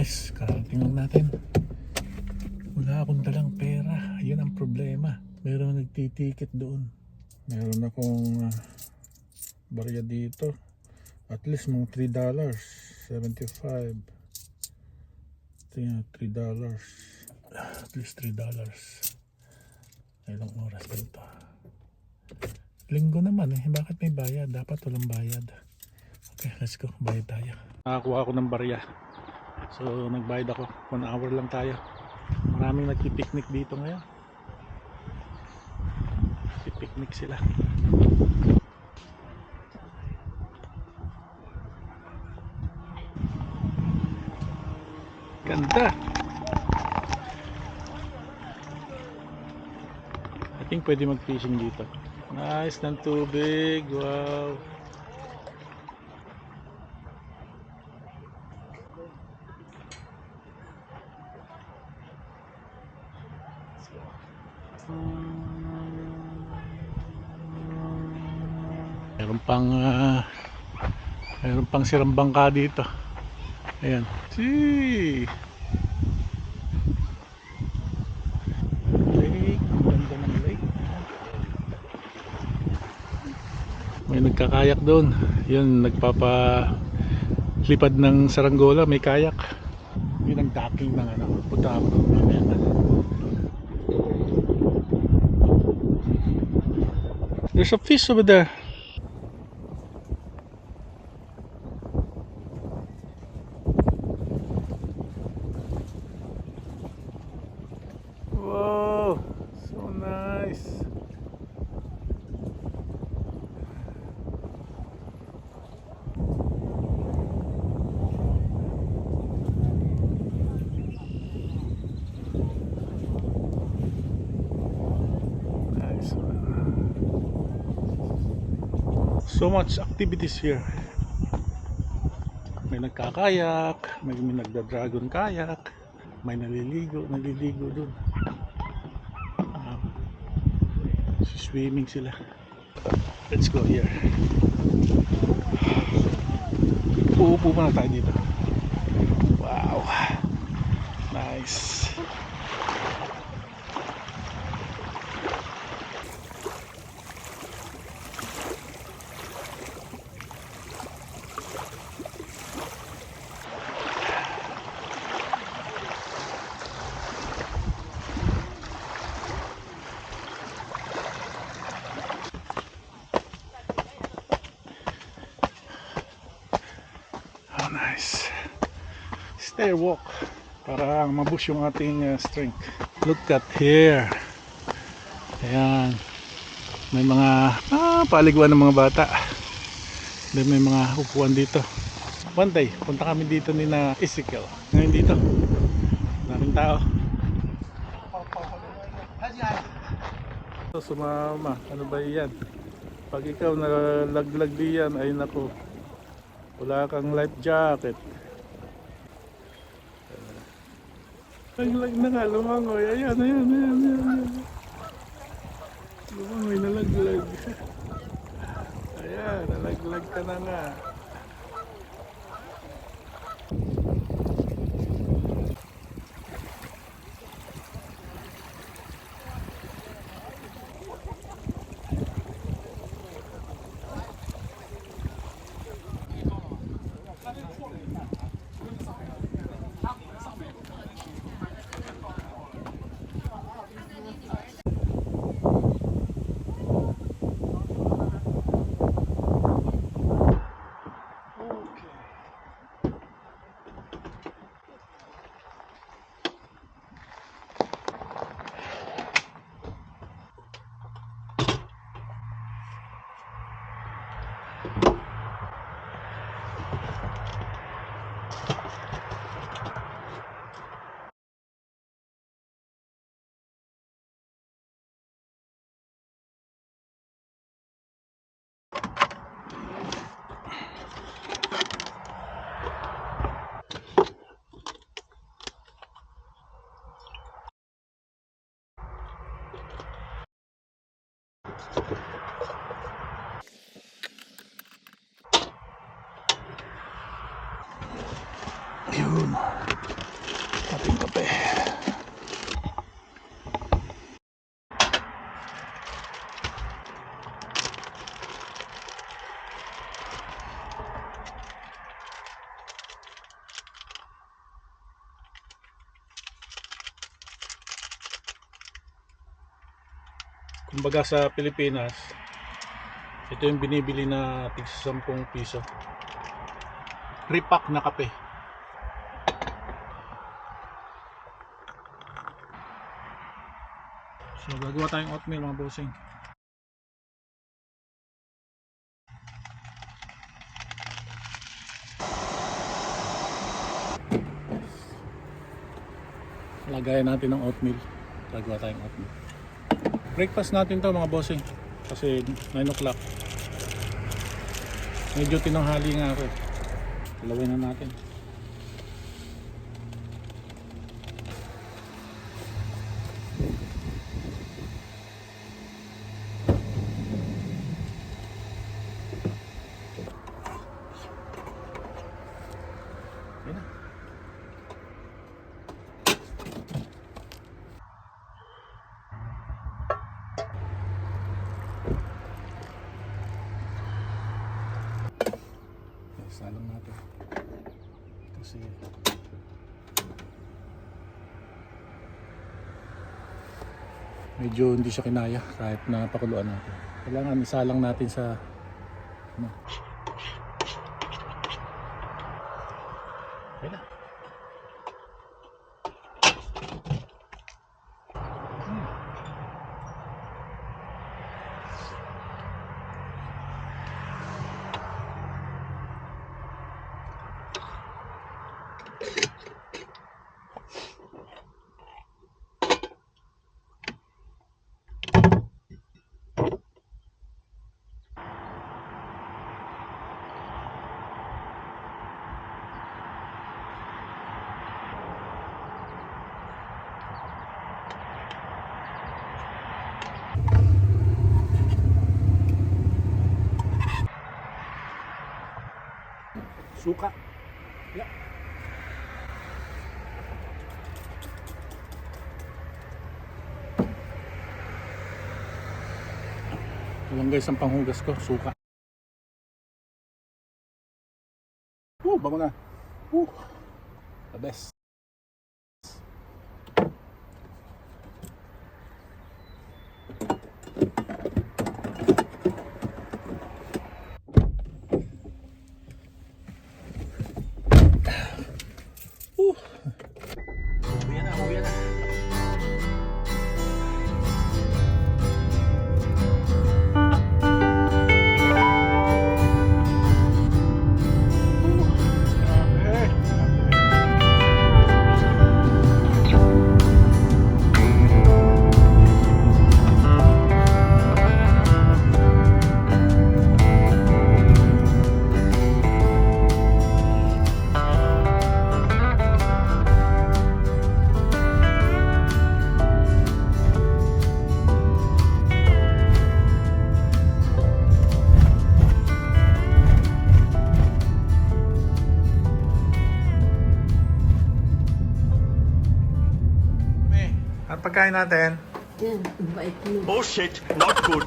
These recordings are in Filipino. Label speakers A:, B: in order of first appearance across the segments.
A: Guys, tingnan natin. Wala akong dalang pera. Yun ang problema. Meron nagtitiket doon. Meron akong barya dito. At least mga $3. 75. Tingnan, $3. At least $3. Ilang oras dito. Linggo naman eh. Bakit may bayad? Dapat walang bayad. Okay, let's go. Bayad tayo. Nakakuha ako ng barya. So nagbayad ako. 1 hour lang tayo. Maraming nagpipiknik dito ngayon. Pipiknik sila. Ganda. I think pwede mag-fishing dito. Nice ng tubig. Wow. Meron pang sirang bangka dito. Ayan. See. Lake. Ang ganda ng lake. May nagkakayak doon. Yun, nagpapalipad ng saranggola. May kayak. Yun ang docking ng ano. Punta ako doon. Ayan. There's a fish over there. Wow, so nice. Nice one. So much activities here. May nagkakayak, may nagda-dragon kayak, may naliligo dun. Swimming sila. Let's go here. Uupo muna tayo dito. Wow. Nice. Nice. Stair walk para maboost yung ating strength. Look at here. Ayan. May mga paliguan ng mga bata. Then may mga upuan dito. One day, punta kami dito ni na Ezekiel. Ngayon dito. Maraming tao. So, sumama. Ano ba yan? Pag ikaw nalaglag diyan, ay nako. Wala kang life jacket. Nalaglag na nga, lumangoy. Ayan. Lumangoy, nalaglag. Ayan, nalaglag ka na nga. Yun. Kumbaga sa Pilipinas, ito yung binibili na tig 10 piso. 3-pack na kape. So gagawa tayong oatmeal mga bossing. Lagayan natin ng oatmeal. Gagawa tayong oatmeal. Breakfast natin to mga bossing. Kasi 9 o'clock. Medyo tinanghali nga ako. Talawin na natin. Yan na. Salang natin. Kasi medyo hindi siya kinaya kahit na pakuluan natin. Kailangan isalang natin sa ano. Okay na. Suka. Yeah. Ito lang guys ang panghugas ko, suka. Bango na. The best. Uwi na. Ang pagkain natin?
B: Yan, bait mo.
C: Oh shit, not good.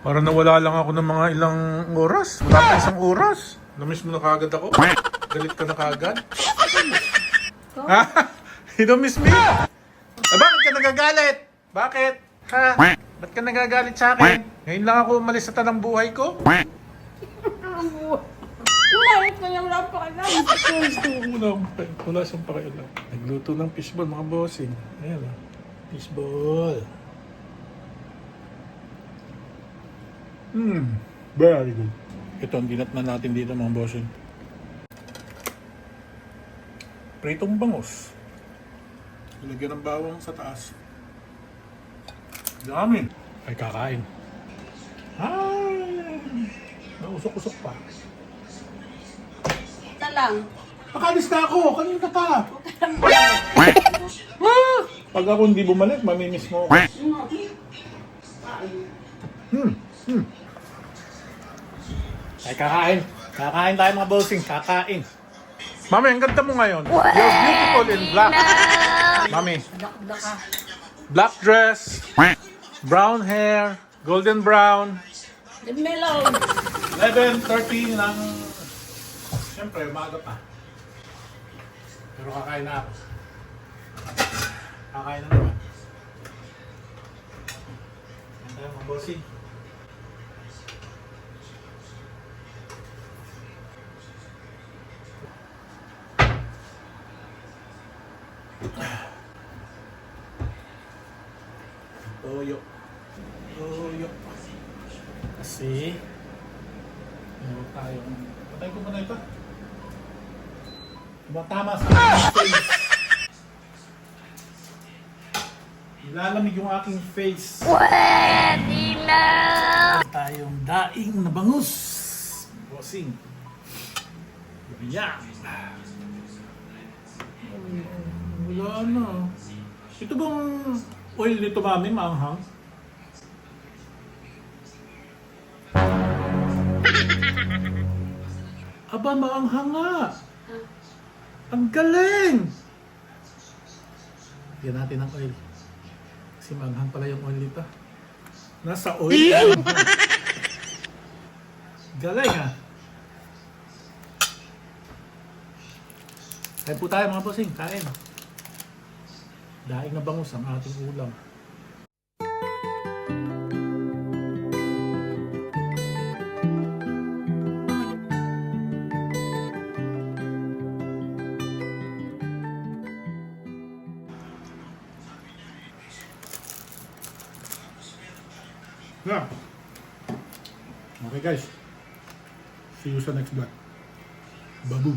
A: Parang nawala lang ako ng mga ilang oras. Wala pa isang oras. Namiss mo na kagad ako. Galit ka na kagad. Ha? You don't miss me? Bakit ka nagagalit? Bakit? Ha? Ba't ka nagagalit sa akin? Ngayon lang ako umalis sa tanang buhay ko.
B: Umayos ka niya, wala pa ka lang.
A: Wala siyang pakialam. Nagluto ng fishball mga bossing. Ayan o. Fishball. Very good. Ito ang ginat na natin dito mga bossing. Pritong bangus. Ilagyan ng bawang sa taas. Dami. Ay kakain. Ay! Nausok-usok pa.
B: Ito lang.
A: Nakalis na ako! Kanina pa! Pag ako hindi bumalik, mamimiss mo ako. Ay, kakain. Kakain tayo mga bossing. Kakain. Mami, ang ganda mo ngayon. You're beautiful in black. Mami.
B: Dakda ka.
A: Black dress. Brown hair. Golden brown.
B: Leave me alone.
A: 11:30 ng... Siyempre, umaga pa. Pero kakain na ako. Kakain na naman. Bossing. Toyo. Toyo. Kasi meron tayong patay ko muna ito. Tama sa aking face. Ilalamig yung aking face.
C: Pwede na!
A: Tayong daing na bangus. Bossing. Yan. Wala na. Ito bang oil nito, mami, maanghang? Aba, maanghang nga. Ang galing! Yan natin ang oil. Kasi maanghang pala yung oil nito. Nasa oil. Galing ha. Kain po tayo mga bossing, kain. Daing na bangus ang ating ulam. Yeah. Okay guys. See you sa next vlog. Babu.